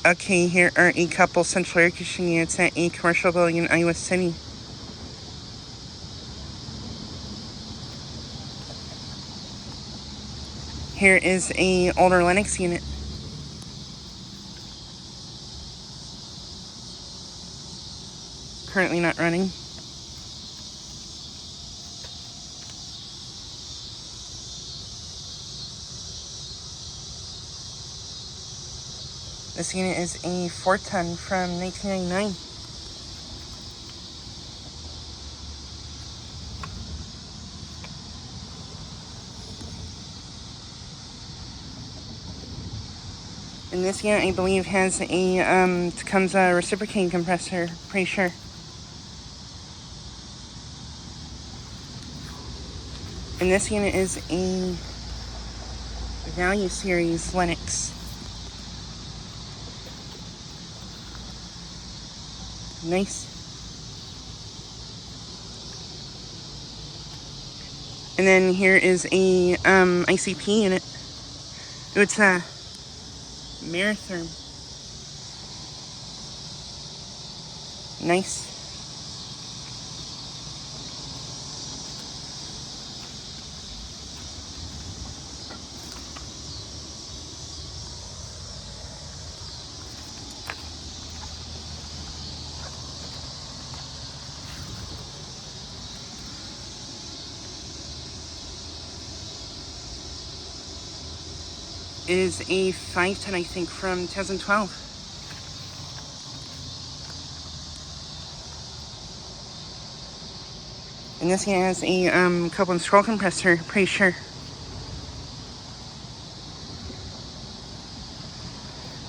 Okay, here are a couple central air conditioning units at a commercial building in Iowa City. Here is a older Lennox unit. Currently not running. This unit is a 4-ton from 1999. And this unit, I believe, has a Tecumseh reciprocating compressor, pretty sure. And this unit is a Value series Lennox. Nice. And then here is a ICP unit. It's a Maratherm. Nice. It is a 5-ton, I think, from 2012. And this one has a Copeland scroll compressor, pretty sure.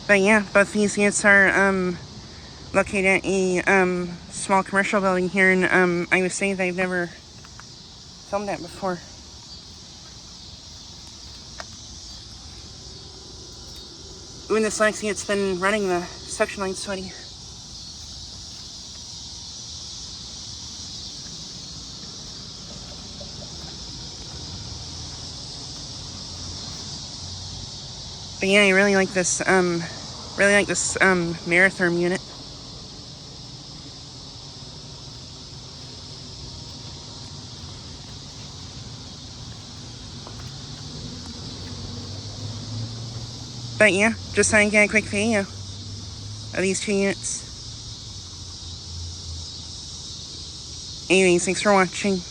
But yeah, both these units are located at a small commercial building here in Iowa City that I've never filmed at before. Ooh, and this Lennox unit's been running the suction line sweaty. But yeah, I really like this Maratherm unit. But yeah, just so I can get a quick video of these two units. Anyways, thanks for watching.